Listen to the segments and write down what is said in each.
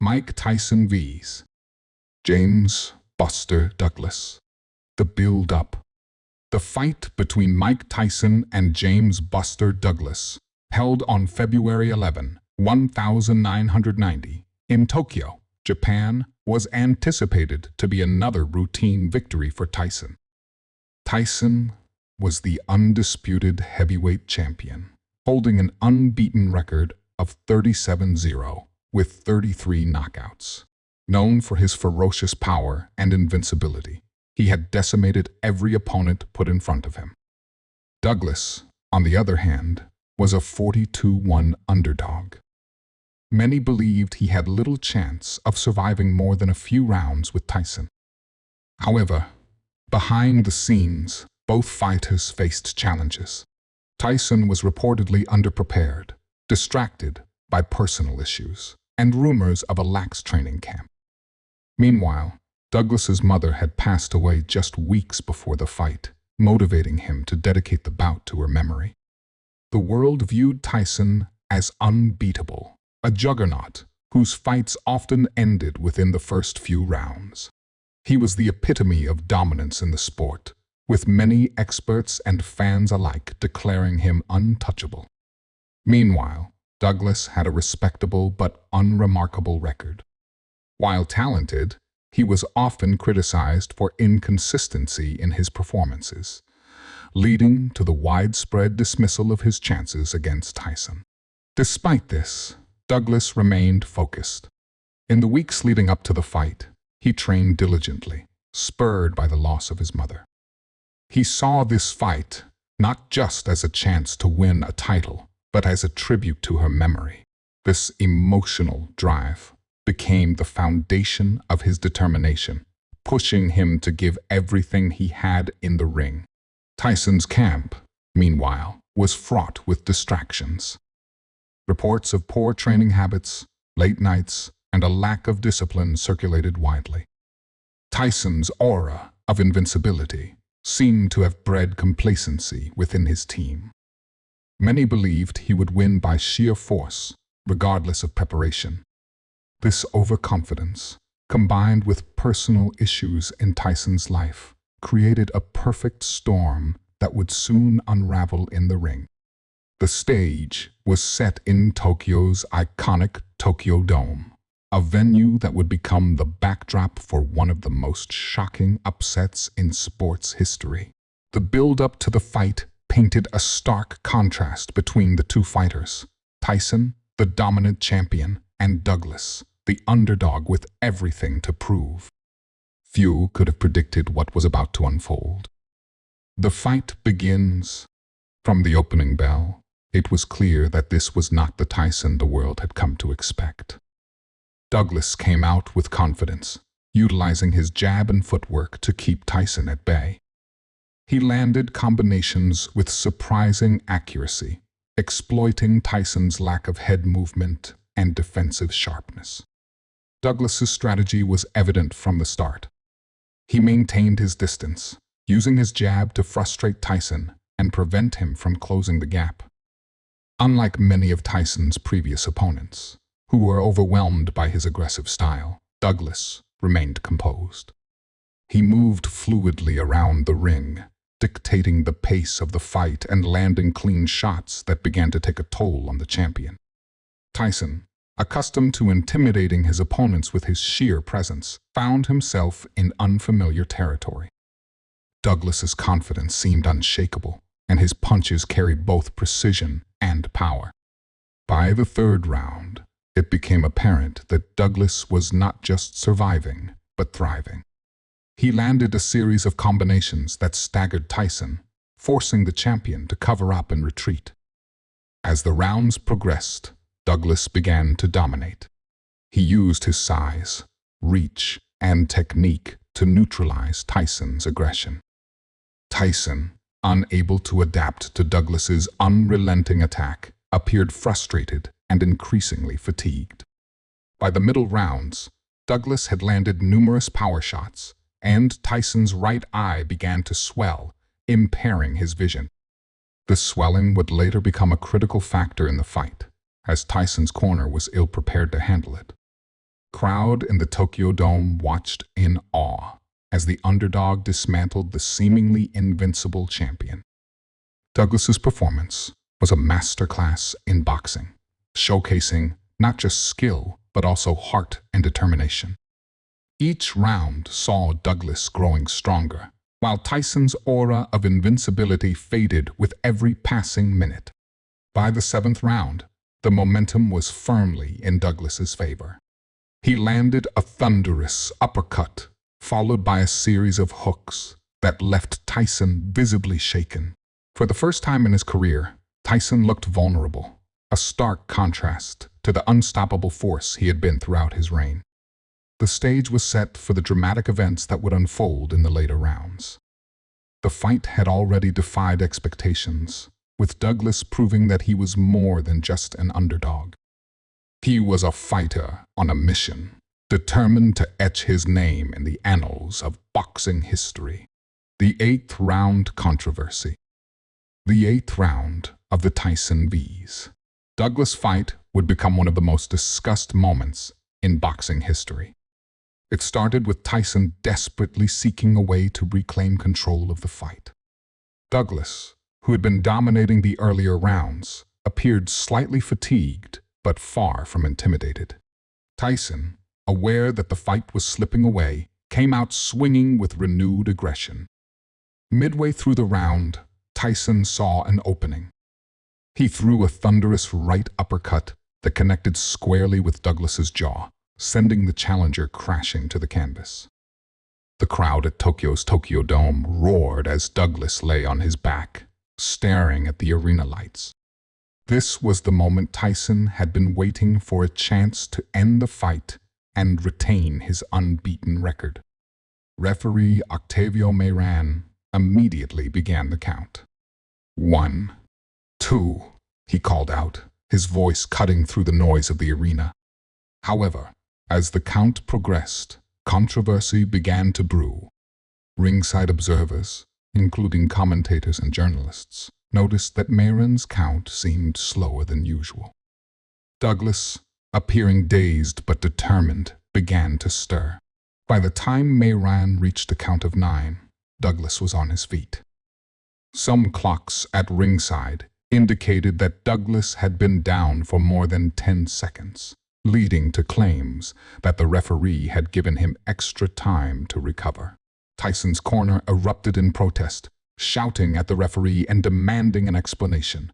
Mike Tyson vs. James "Buster" Douglas. The build-up. The fight between Mike Tyson and James "Buster" Douglas, held on February 11, 1990, in Tokyo, Japan, was anticipated to be another routine victory for Tyson. Tyson was the undisputed heavyweight champion, holding an unbeaten record of 37-0 with 33 knockouts. Known for his ferocious power and invincibility, he had decimated every opponent put in front of him. Douglas, on the other hand, was a 42-1 underdog. Many believed he had little chance of surviving more than a few rounds with Tyson. However, behind the scenes, both fighters faced challenges. Tyson was reportedly underprepared, distracted by personal issues, and rumors of a lax training camp. Meanwhile, Douglas's mother had passed away just weeks before the fight, motivating him to dedicate the bout to her memory. The world viewed Tyson as unbeatable, a juggernaut whose fights often ended within the first few rounds. He was the epitome of dominance in the sport, with many experts and fans alike declaring him untouchable. Meanwhile, Douglas had a respectable but unremarkable record. While talented, he was often criticized for inconsistency in his performances, leading to the widespread dismissal of his chances against Tyson. Despite this, Douglas remained focused. In the weeks leading up to the fight, he trained diligently, spurred by the loss of his mother. He saw this fight not just as a chance to win a title, but as a tribute to her memory. This emotional drive became the foundation of his determination, pushing him to give everything he had in the ring. Tyson's camp, meanwhile, was fraught with distractions. Reports of poor training habits, late nights, and a lack of discipline circulated widely. Tyson's aura of invincibility seemed to have bred complacency within his team. Many believed he would win by sheer force, regardless of preparation. This overconfidence, combined with personal issues in Tyson's life, created a perfect storm that would soon unravel in the ring. The stage was set in Tokyo's iconic Tokyo Dome, a venue that would become the backdrop for one of the most shocking upsets in sports history. The build-up to the fight painted a stark contrast between the two fighters: Tyson, the dominant champion, and Douglas, the underdog with everything to prove. Few could have predicted what was about to unfold. The fight begins. From the opening bell, it was clear that this was not the Tyson the world had come to expect. Douglas came out with confidence, utilizing his jab and footwork to keep Tyson at bay. He landed combinations with surprising accuracy, exploiting Tyson's lack of head movement and defensive sharpness. Douglas's strategy was evident from the start. He maintained his distance, using his jab to frustrate Tyson and prevent him from closing the gap. Unlike many of Tyson's previous opponents, who were overwhelmed by his aggressive style, Douglas remained composed. He moved fluidly around the ring, dictating the pace of the fight and landing clean shots that began to take a toll on the champion. Tyson, accustomed to intimidating his opponents with his sheer presence, found himself in unfamiliar territory. Douglas's confidence seemed unshakable, and his punches carried both precision and power. By the third round, it became apparent that Douglas was not just surviving, but thriving. He landed a series of combinations that staggered Tyson, forcing the champion to cover up and retreat. As the rounds progressed, Douglas began to dominate. He used his size, reach, and technique to neutralize Tyson's aggression. Tyson, unable to adapt to Douglas's unrelenting attack, appeared frustrated and increasingly fatigued. By the middle rounds, Douglas had landed numerous power shots, and Tyson's right eye began to swell, impairing his vision. The swelling would later become a critical factor in the fight, as Tyson's corner was ill-prepared to handle it. crowd in the Tokyo Dome watched in awe as the underdog dismantled the seemingly invincible champion. Douglas's performance was a masterclass in boxing, showcasing not just skill, but also heart and determination. Each round saw Douglas growing stronger, while Tyson's aura of invincibility faded with every passing minute. By the seventh round, the momentum was firmly in Douglas's favor. He landed a thunderous uppercut, followed by a series of hooks that left Tyson visibly shaken. For the first time in his career, Tyson looked vulnerable, a stark contrast to the unstoppable force he had been throughout his reign. The stage was set for the dramatic events that would unfold in the later rounds. The fight had already defied expectations, with Douglas proving that he was more than just an underdog. He was a fighter on a mission, determined to etch his name in the annals of boxing history. The eighth round controversy. The eighth round of the Tyson vs. Douglas fight would become one of the most discussed moments in boxing history. It started with Tyson desperately seeking a way to reclaim control of the fight. Douglas, who had been dominating the earlier rounds, appeared slightly fatigued but far from intimidated. Tyson, aware that the fight was slipping away, came out swinging with renewed aggression. Midway through the round, Tyson saw an opening. He threw a thunderous right uppercut that connected squarely with Douglas's jaw, sending the challenger crashing to the canvas. The crowd at Tokyo's Tokyo Dome roared as Douglas lay on his back, staring at the arena lights. This was the moment Tyson had been waiting for, a chance to end the fight and retain his unbeaten record. Referee Octavio Mayran immediately began the count. 1, 2, he called out, his voice cutting through the noise of the arena. However, as the count progressed, controversy began to brew. Ringside observers, including commentators and journalists, noticed that Mayran's count seemed slower than usual. Douglas, appearing dazed but determined, began to stir. By the time Mayran reached the count of 9, Douglas was on his feet. Some clocks at ringside indicated that Douglas had been down for more than 10 seconds, leading to claims that the referee had given him extra time to recover. Tyson's corner erupted in protest, shouting at the referee and demanding an explanation.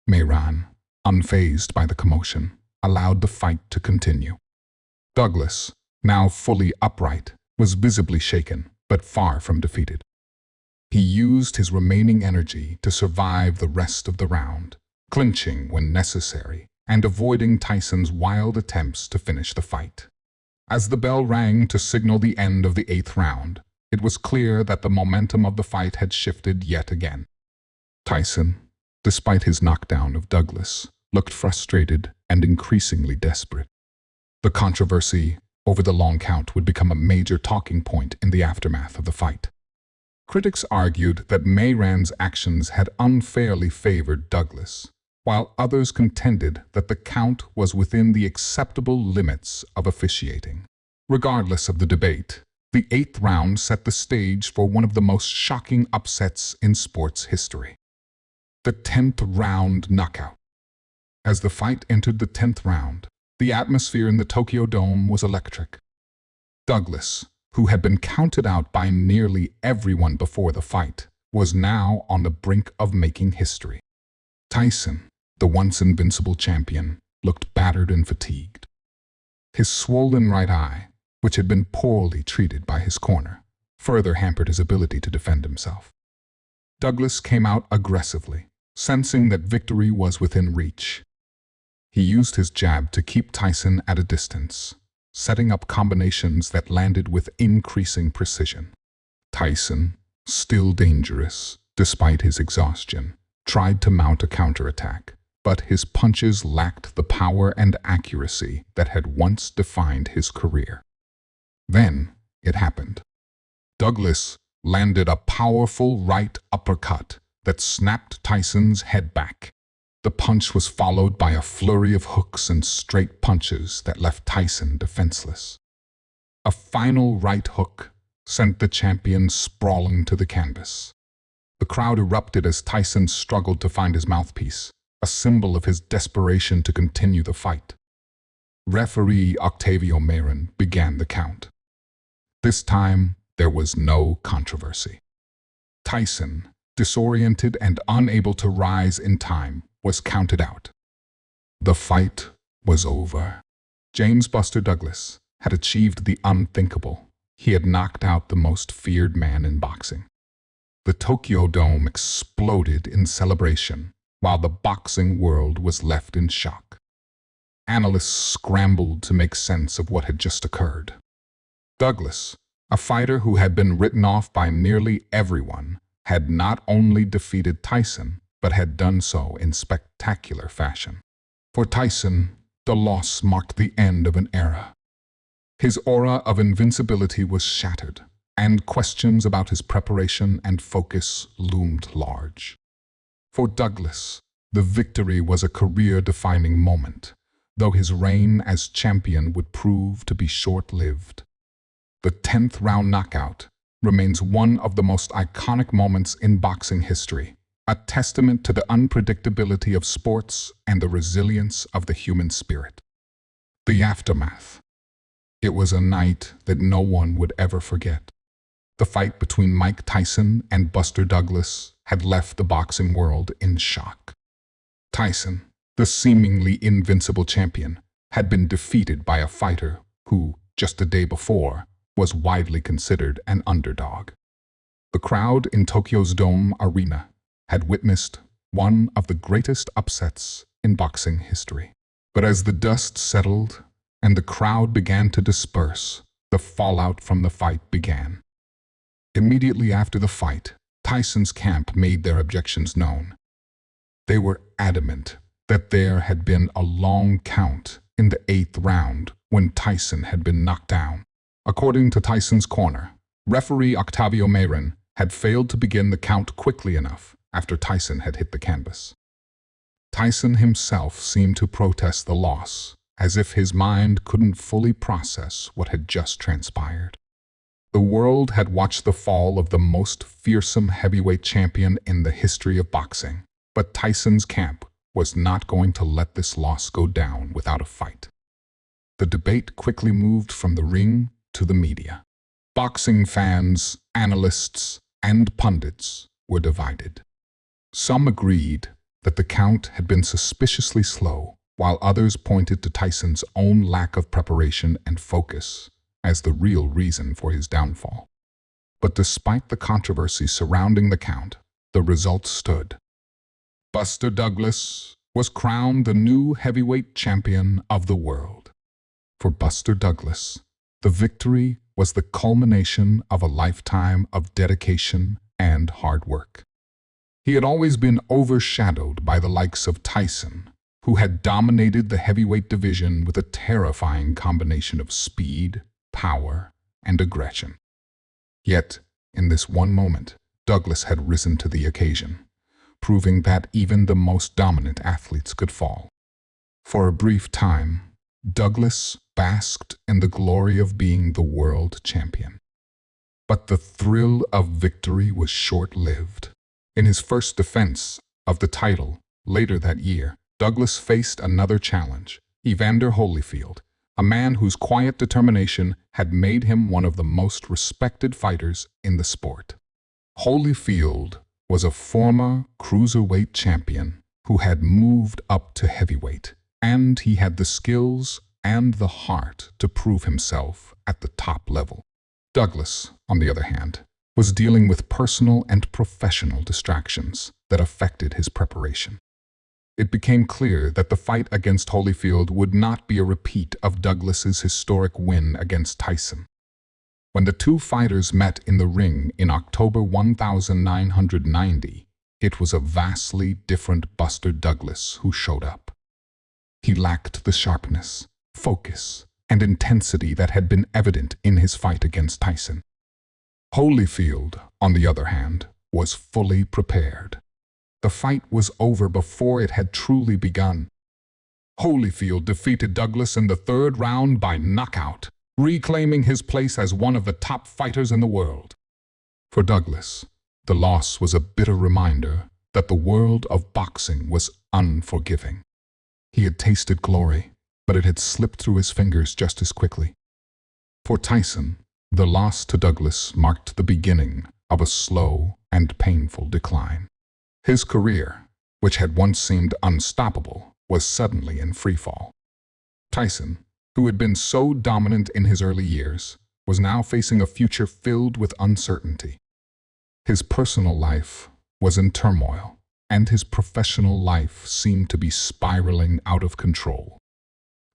Mayran, unfazed by the commotion, allowed the fight to continue. Douglas, now fully upright, was visibly shaken, but far from defeated. He used his remaining energy to survive the rest of the round, clinching when necessary and avoiding Tyson's wild attempts to finish the fight. As the bell rang to signal the end of the 8th round, it was clear that the momentum of the fight had shifted yet again. Tyson, despite his knockdown of Douglas, looked frustrated and increasingly desperate. The controversy over the long count would become a major talking point in the aftermath of the fight. Critics argued that Mayran's actions had unfairly favored Douglas, while others contended that the count was within the acceptable limits of officiating. Regardless of the debate, the 8th round set the stage for one of the most shocking upsets in sports history. The 10th round knockout. As the fight entered the 10th round, the atmosphere in the Tokyo Dome was electric. Douglas, who had been counted out by nearly everyone before the fight, was now on the brink of making history. Tyson, the once invincible champion, looked battered and fatigued. His swollen right eye, which had been poorly treated by his corner, further hampered his ability to defend himself. Douglas came out aggressively, sensing that victory was within reach. He used his jab to keep Tyson at a distance, setting up combinations that landed with increasing precision. Tyson, still dangerous despite his exhaustion, tried to mount a counterattack, but his punches lacked the power and accuracy that had once defined his career. Then it happened. Douglas landed a powerful right uppercut that snapped Tyson's head back. The punch was followed by a flurry of hooks and straight punches that left Tyson defenseless. A final right hook sent the champion sprawling to the canvas. The crowd erupted as Tyson struggled to find his mouthpiece, a symbol of his desperation to continue the fight. Referee Octavio Marin began the count. This time, there was no controversy. Tyson, disoriented and unable to rise in time, was counted out. The fight was over. James "Buster" Douglas had achieved the unthinkable. He had knocked out the most feared man in boxing. The Tokyo Dome exploded in celebration, while the boxing world was left in shock. Analysts scrambled to make sense of what had just occurred. Douglas, a fighter who had been written off by nearly everyone, had not only defeated Tyson, but had done so in spectacular fashion. For Tyson, the loss marked the end of an era. His aura of invincibility was shattered, and questions about his preparation and focus loomed large. For Douglas, the victory was a career-defining moment, though his reign as champion would prove to be short-lived. The 10th round knockout remains one of the most iconic moments in boxing history, a testament to the unpredictability of sports and the resilience of the human spirit. The aftermath. It was a night that no one would ever forget. The fight between Mike Tyson and Buster Douglas had left the boxing world in shock. Tyson, the seemingly invincible champion, had been defeated by a fighter who, just a day before, was widely considered an underdog. The crowd in Tokyo's Dome Arena had witnessed one of the greatest upsets in boxing history. But as the dust settled and the crowd began to disperse, the fallout from the fight began. Immediately after the fight, Tyson's camp made their objections known. They were adamant that there had been a long count in the 8th round when Tyson had been knocked down. According to Tyson's corner, referee Octavio Marin had failed to begin the count quickly enough after Tyson had hit the canvas. Tyson himself seemed to protest the loss, as if his mind couldn't fully process what had just transpired. The world had watched the fall of the most fearsome heavyweight champion in the history of boxing, but Tyson's camp was not going to let this loss go down without a fight. The debate quickly moved from the ring to the media. Boxing fans, analysts, and pundits were divided. Some agreed that the count had been suspiciously slow, while others pointed to Tyson's own lack of preparation and focus as the real reason for his downfall. But despite the controversy surrounding the count, the result stood. Buster Douglas was crowned the new heavyweight champion of the world. For Buster Douglas, the victory was the culmination of a lifetime of dedication and hard work. He had always been overshadowed by the likes of Tyson, who had dominated the heavyweight division with a terrifying combination of speed, power, and aggression. Yet, in this one moment, Douglas had risen to the occasion, proving that even the most dominant athletes could fall. For a brief time, Douglas basked in the glory of being the world champion. But the thrill of victory was short-lived. In his first defense of the title later that year, Douglas faced another challenge, Evander Holyfield, a man whose quiet determination had made him one of the most respected fighters in the sport. Holyfield was a former cruiserweight champion who had moved up to heavyweight, and he had the skills and the heart to prove himself at the top level. Douglas, on the other hand, was dealing with personal and professional distractions that affected his preparation. It became clear that the fight against Holyfield would not be a repeat of Douglas's historic win against Tyson. When the two fighters met in the ring in October 1990, it was a vastly different Buster Douglas who showed up. He lacked the sharpness, focus, and intensity that had been evident in his fight against Tyson. Holyfield, on the other hand, was fully prepared. The fight was over before it had truly begun. Holyfield defeated Douglas in the third round by knockout, reclaiming his place as one of the top fighters in the world. For Douglas, the loss was a bitter reminder that the world of boxing was unforgiving. He had tasted glory, but it had slipped through his fingers just as quickly. For Tyson, the loss to Douglas marked the beginning of a slow and painful decline. His career, which had once seemed unstoppable, was suddenly in freefall. Tyson, who had been so dominant in his early years, was now facing a future filled with uncertainty. His personal life was in turmoil, and his professional life seemed to be spiraling out of control.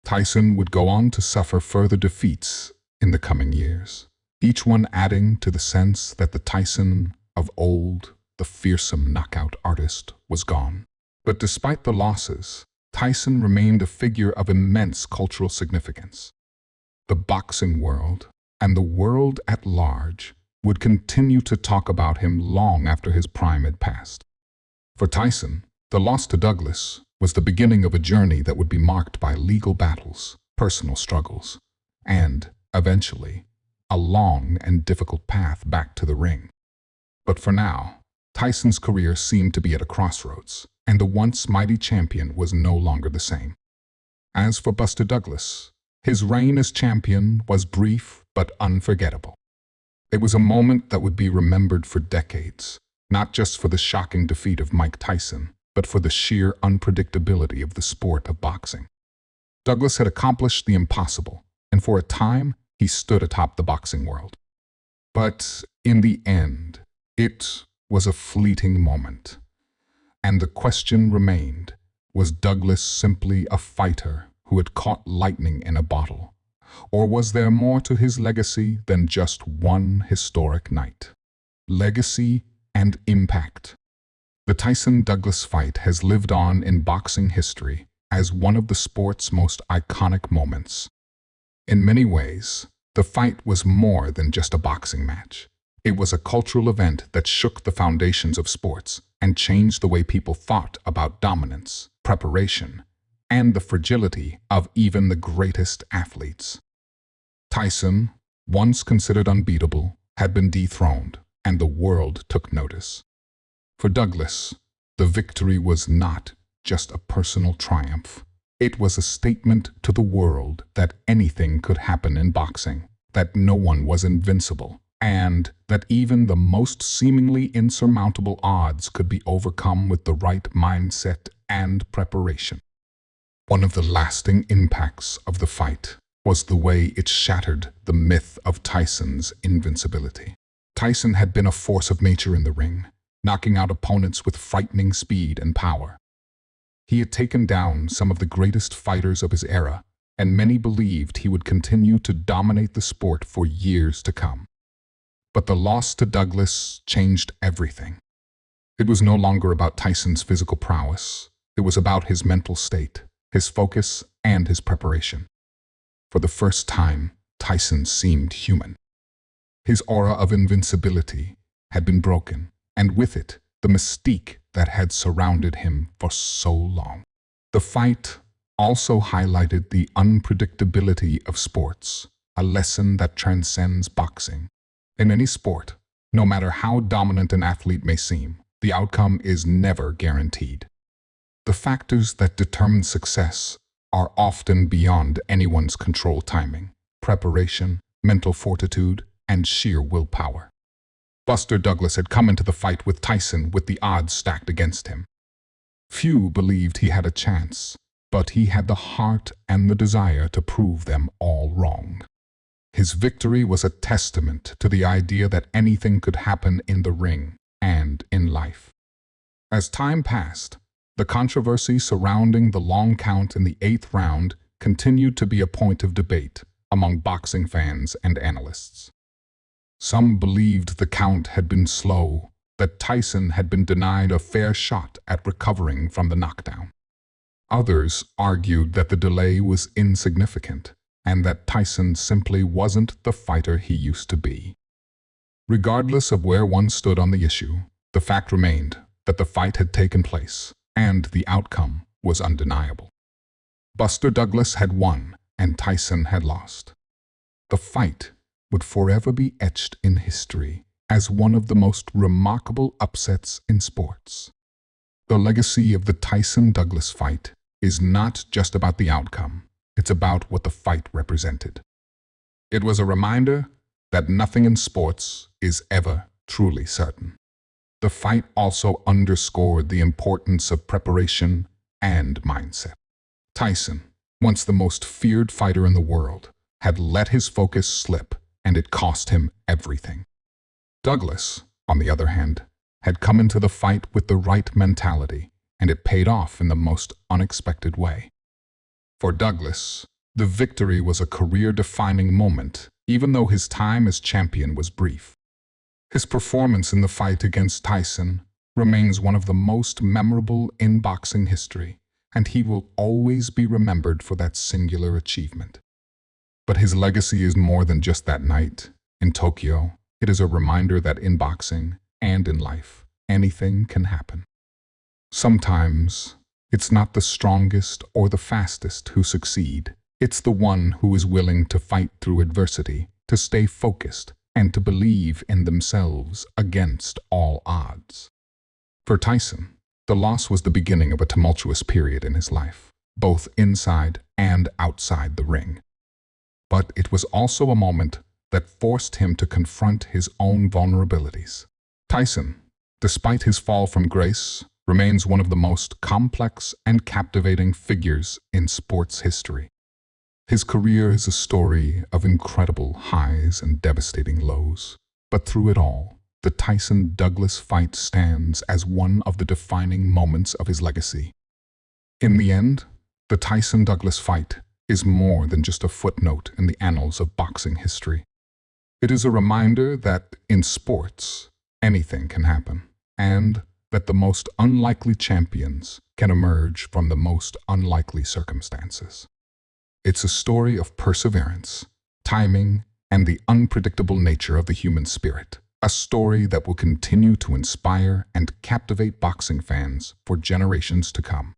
Tyson would go on to suffer further defeats in the coming years, each one adding to the sense that the Tyson of old, the fearsome knockout artist, was gone. But despite the losses, Tyson remained a figure of immense cultural significance. The boxing world, and the world at large, would continue to talk about him long after his prime had passed. For Tyson, the loss to Douglas was the beginning of a journey that would be marked by legal battles, personal struggles, and, eventually, a long and difficult path back to the ring. But for now, Tyson's career seemed to be at a crossroads, and the once mighty champion was no longer the same. As for Buster Douglas, his reign as champion was brief but unforgettable. It was a moment that would be remembered for decades, not just for the shocking defeat of Mike Tyson, but for the sheer unpredictability of the sport of boxing. Douglas had accomplished the impossible, and for a time, he stood atop the boxing world. But in the end, it was a fleeting moment. And the question remained, was Douglas simply a fighter who had caught lightning in a bottle? Or was there more to his legacy than just one historic night? Legacy and impact. The Tyson-Douglas fight has lived on in boxing history as one of the sport's most iconic moments. In many ways, the fight was more than just a boxing match. It was a cultural event that shook the foundations of sports and changed the way people thought about dominance, preparation, and the fragility of even the greatest athletes. Tyson, once considered unbeatable, had been dethroned, and the world took notice. For Douglas, the victory was not just a personal triumph. It was a statement to the world that anything could happen in boxing, that no one was invincible, and that even the most seemingly insurmountable odds could be overcome with the right mindset and preparation. One of the lasting impacts of the fight was the way it shattered the myth of Tyson's invincibility. Tyson had been a force of nature in the ring, knocking out opponents with frightening speed and power. He had taken down some of the greatest fighters of his era, and many believed he would continue to dominate the sport for years to come. But the loss to Douglas changed everything. It was no longer about Tyson's physical prowess. It was about his mental state, his focus, and his preparation. For the first time, Tyson seemed human. His aura of invincibility had been broken, and with it, the mystique that had surrounded him for so long. The fight also highlighted the unpredictability of sports, a lesson that transcends boxing. In any sport, no matter how dominant an athlete may seem, the outcome is never guaranteed. The factors that determine success are often beyond anyone's control: timing, preparation, mental fortitude, and sheer willpower. Buster Douglas had come into the fight with Tyson with the odds stacked against him. Few believed he had a chance, but he had the heart and the desire to prove them all wrong. His victory was a testament to the idea that anything could happen in the ring and in life. As time passed, the controversy surrounding the long count in the 8th round continued to be a point of debate among boxing fans and analysts. Some believed the count had been slow, that Tyson had been denied a fair shot at recovering from the knockdown. Others argued that the delay was insignificant and that Tyson simply wasn't the fighter he used to be. Regardless of where one stood on the issue, the fact remained: that the fight had taken place, and the outcome was undeniable. Buster Douglas had won, and Tyson had lost. The fight would forever be etched in history as one of the most remarkable upsets in sports. The legacy of the Tyson-Douglas fight is not just about the outcome, it's about what the fight represented. It was a reminder that nothing in sports is ever truly certain. The fight also underscored the importance of preparation and mindset. Tyson, once the most feared fighter in the world, had let his focus slip, and it cost him everything. Douglas, on the other hand, had come into the fight with the right mentality, and it paid off in the most unexpected way. For Douglas, the victory was a career-defining moment, even though his time as champion was brief. His performance in the fight against Tyson remains one of the most memorable in boxing history, and he will always be remembered for that singular achievement. But his legacy is more than just that night in Tokyo. It is a reminder that in boxing and in life, anything can happen. Sometimes, it's not the strongest or the fastest who succeed. It's the one who is willing to fight through adversity, to stay focused, and to believe in themselves against all odds. For Tyson, the loss was the beginning of a tumultuous period in his life, both inside and outside the ring. But it was also a moment that forced him to confront his own vulnerabilities. Tyson, despite his fall from grace, remains one of the most complex and captivating figures in sports history. His career is a story of incredible highs and devastating lows, but through it all, the Tyson-Douglas fight stands as one of the defining moments of his legacy. In the end, the Tyson-Douglas fight is more than just a footnote in the annals of boxing history. It is a reminder that in sports, anything can happen, and that the most unlikely champions can emerge from the most unlikely circumstances. It's a story of perseverance, timing, and the unpredictable nature of the human spirit. A story that will continue to inspire and captivate boxing fans for generations to come.